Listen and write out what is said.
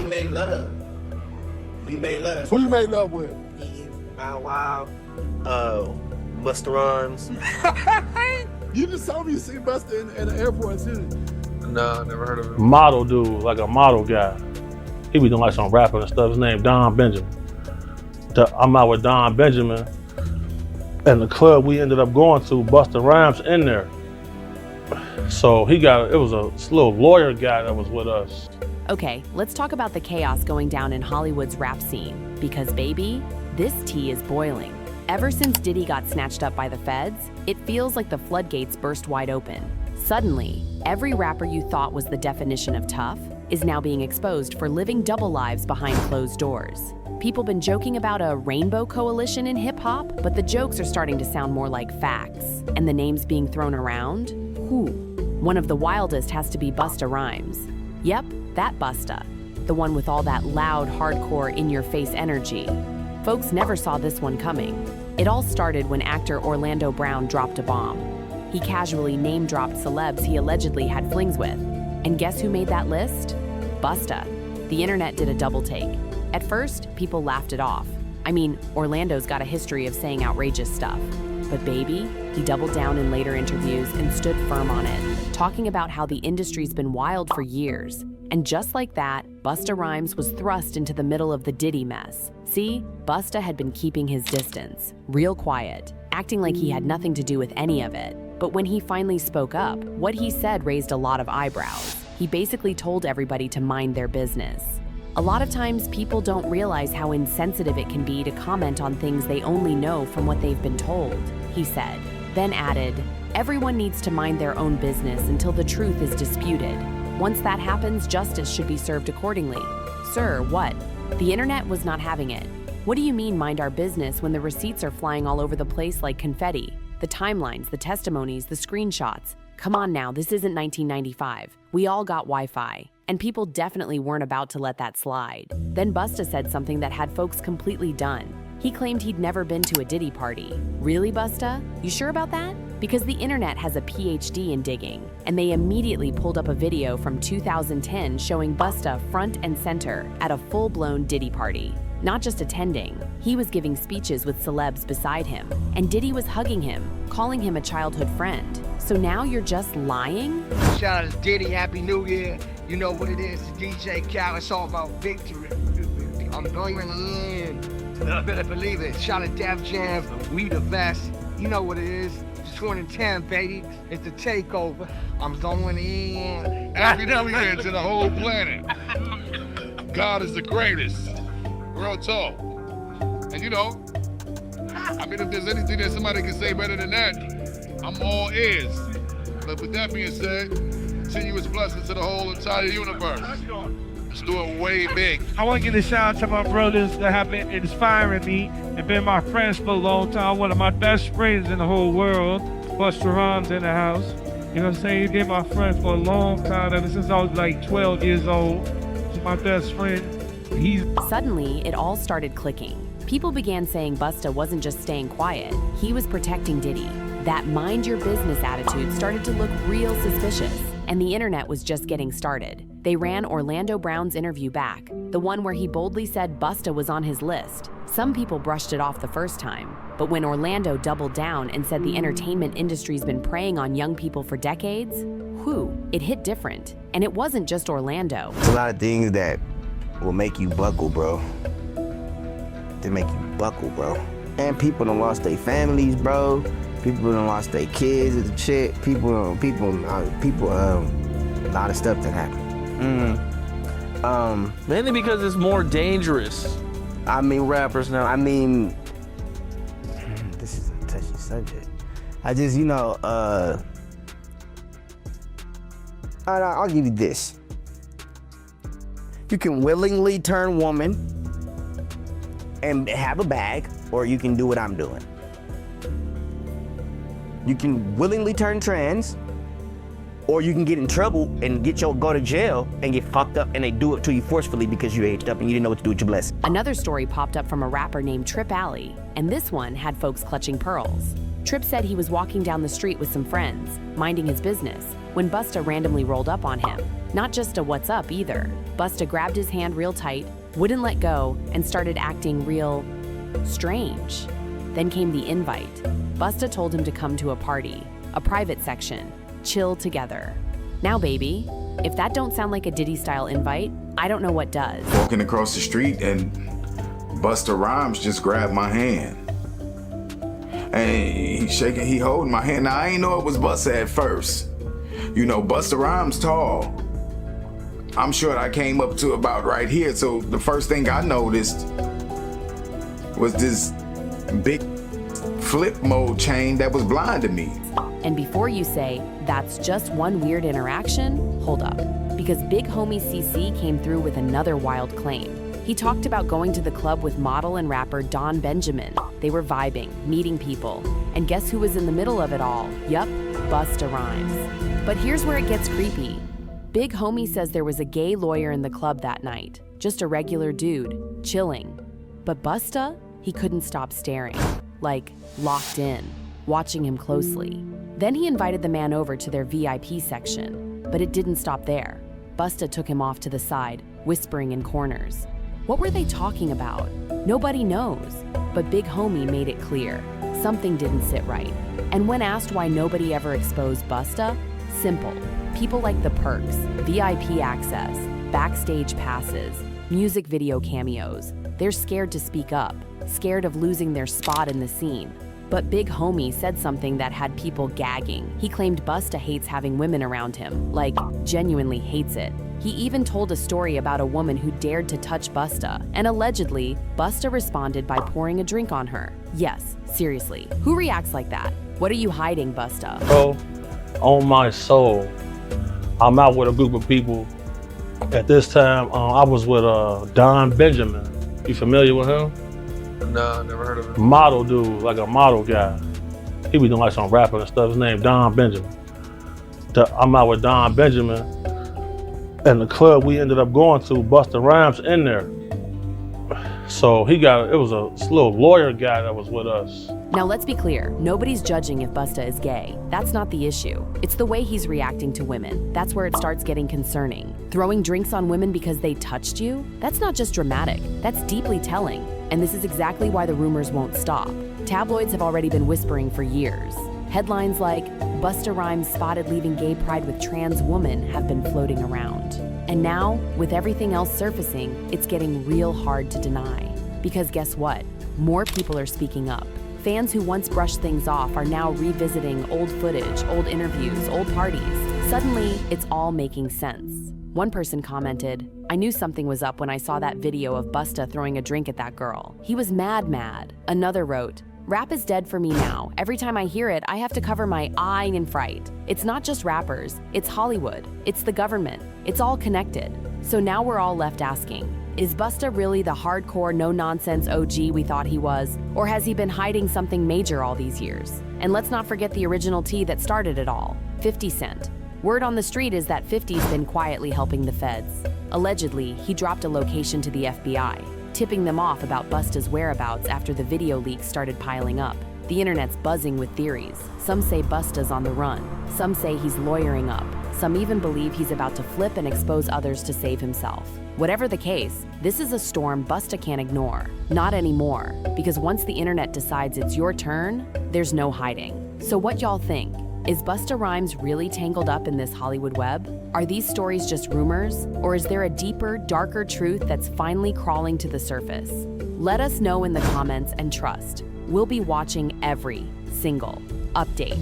made love. We made love. Who you made love with? Bow Wow. Busta Rhymes. You just told me you seen Busta in the airport too. No, never heard of him. Model dude, like a model guy. He be doing like some rapping and stuff. His name Don Benjamin. I'm out with Don Benjamin, and the club we ended up going to, Busta Rhymes in there. So it was a little lawyer guy that was with us. Okay, let's talk about the chaos going down in Hollywood's rap scene. Because baby, this tea is boiling. Ever since Diddy got snatched up by the feds, it feels like the floodgates burst wide open. Suddenly, every rapper you thought was the definition of tough is now being exposed for living double lives behind closed doors. People been joking about a rainbow coalition in hip-hop, but the jokes are starting to sound more like facts. And the names being thrown around? Who? One of the wildest has to be Busta Rhymes. Yep, that Busta. The one with all that loud, hardcore, in-your-face energy. Folks never saw this one coming. It all started when actor Orlando Brown dropped a bomb. He casually name-dropped celebs he allegedly had flings with. And guess who made that list? Busta. The internet did a double take. At first, people laughed it off. I mean, Orlando's got a history of saying outrageous stuff. But baby, he doubled down in later interviews and stood firm on it, talking about how the industry's been wild for years. And just like that, Busta Rhymes was thrust into the middle of the Diddy mess. See, Busta had been keeping his distance, real quiet, acting like he had nothing to do with any of it. But when he finally spoke up, what he said raised a lot of eyebrows. He basically told everybody to mind their business. A lot of times, people don't realize how insensitive it can be to comment on things they only know from what they've been told, he said. Then added, everyone needs to mind their own business until the truth is disputed. Once that happens, justice should be served accordingly. Sir, what? The internet was not having it. What do you mean mind our business when the receipts are flying all over the place like confetti? The timelines, the testimonies, the screenshots. Come on now, this isn't 1995. We all got Wi-Fi. And people definitely weren't about to let that slide. Then Busta said something that had folks completely done. He claimed he'd never been to a Diddy party. Really, Busta? You sure about that? Because the internet has a PhD in digging, and they immediately pulled up a video from 2010 showing Busta front and center at a full-blown Diddy party. Not just attending, he was giving speeches with celebs beside him, and Diddy was hugging him, calling him a childhood friend. So now you're just lying? Shout out to Diddy, Happy New Year. You know what it is, DJ Cal, it's all about victory. I'm going in. I better believe it. Shout out to Def Jam, we the best. You know what it is. It's 2010, baby. It's the takeover. I'm going in. Happy New Year to the whole planet. God is the greatest. Real talk. And you know, I mean, if there's anything that somebody can say better than that, I'm all ears. But with that being said, continuous blessings to the whole entire universe. It's doing way big. I want to give a shout out to my brothers that have been inspiring me and been my friends for a long time. One of my best friends in the whole world, Busta Rhymes in the house. You know what I'm saying? He's been my friend for a long time, ever since I was like 12 years old. He's my best friend. Suddenly, it all started clicking. People began saying Busta wasn't just staying quiet, he was protecting Diddy. That mind your business attitude started to look real suspicious, and the internet was just getting started. They ran Orlando Brown's interview back, the one where he boldly said Busta was on his list. Some people brushed it off the first time, but when Orlando doubled down and said the entertainment industry's been preying on young people for decades, it hit different. And it wasn't just Orlando. There's a lot of things that will make you buckle, bro. They make you buckle, bro. And people done lost their families, bro. People done lost their kids and shit. A lot of stuff that happened. Mainly because it's more dangerous. I mean, rappers now, this is a touchy subject. I just, I'll give you this. You can willingly turn woman and have a bag, or you can do what I'm doing. You can willingly turn trans, or you can get in trouble and go to jail and get fucked up, and they do it to you forcefully because you aged up and you didn't know what to do with your blessing. Another story popped up from a rapper named Trip Alley, and this one had folks clutching pearls. Trip said he was walking down the street with some friends, minding his business, when Busta randomly rolled up on him. Not just a what's up either. Busta grabbed his hand real tight, wouldn't let go, and started acting real strange. Then came the invite. Busta told him to come to a party, a private section, chill together. Now, baby, if that don't sound like a Diddy-style invite, I don't know what does. Walking across the street and Busta Rhymes just grabbed my hand. And he holding my hand. Now, I ain't know it was Busta at first. You know, Busta Rhymes tall. I'm sure I came up to about right here. So the first thing I noticed was this big flip mode chain that was blinding me. And before you say, that's just one weird interaction, hold up. Because Big Homie CC came through with another wild claim. He talked about going to the club with model and rapper Don Benjamin. They were vibing, meeting people. And guess who was in the middle of it all? Yup, Busta Rhymes. But here's where it gets creepy. Big Homie says there was a gay lawyer in the club that night. Just a regular dude, chilling. But Busta, he couldn't stop staring. Like, locked in, watching him closely. Then he invited the man over to their VIP section. But it didn't stop there. Busta took him off to the side, whispering in corners. What were they talking about? Nobody knows. But Big Homie made it clear. Something didn't sit right. And when asked why nobody ever exposed Busta, simple. People like the perks, VIP access, backstage passes, music video cameos. They're scared to speak up, scared of losing their spot in the scene. But Big Homie said something that had people gagging. He claimed Busta hates having women around him, like, genuinely hates it. He even told a story about a woman who dared to touch Busta, and allegedly, Busta responded by pouring a drink on her. Yes, seriously, who reacts like that? What are you hiding, Busta? Bro, on my soul, I'm out with a group of people. At this time, I was with Don Benjamin. You familiar with him? Nah, never heard of him. Model dude, like a model guy. He be doing like some rapping and stuff. His name Don Benjamin. I'm out with Don Benjamin. And the club we ended up going to, Busta Rhymes in there. So it was a little lawyer guy that was with us. Now let's be clear, nobody's judging if Busta is gay. That's not the issue. It's the way he's reacting to women. That's where it starts getting concerning. Throwing drinks on women because they touched you? That's not just dramatic, that's deeply telling. And this is exactly why the rumors won't stop. Tabloids have already been whispering for years. Headlines like, Busta Rhymes spotted leaving gay pride with trans woman have been floating around. And now, with everything else surfacing, it's getting real hard to deny. Because guess what? More people are speaking up. Fans who once brushed things off are now revisiting old footage, old interviews, old parties. Suddenly, it's all making sense. One person commented, I knew something was up when I saw that video of Busta throwing a drink at that girl. He was mad. Another wrote, rap is dead for me now. Every time I hear it, I have to cover my eye in fright. It's not just rappers, it's Hollywood, it's the government, it's all connected. So now we're all left asking, is Busta really the hardcore, no-nonsense OG we thought he was? Or has he been hiding something major all these years? And let's not forget the original T that started it all, 50 Cent. Word on the street is that 50's been quietly helping the feds. Allegedly, he dropped a location to the FBI, tipping them off about Busta's whereabouts after the video leaks started piling up. The internet's buzzing with theories. Some say Busta's on the run. Some say he's lawyering up. Some even believe he's about to flip and expose others to save himself. Whatever the case, this is a storm Busta can't ignore. Not anymore, because once the internet decides it's your turn, there's no hiding. So what y'all think? Is Busta Rhymes really tangled up in this Hollywood web? Are these stories just rumors? Or is there a deeper, darker truth that's finally crawling to the surface? Let us know in the comments and trust. We'll be watching every single update.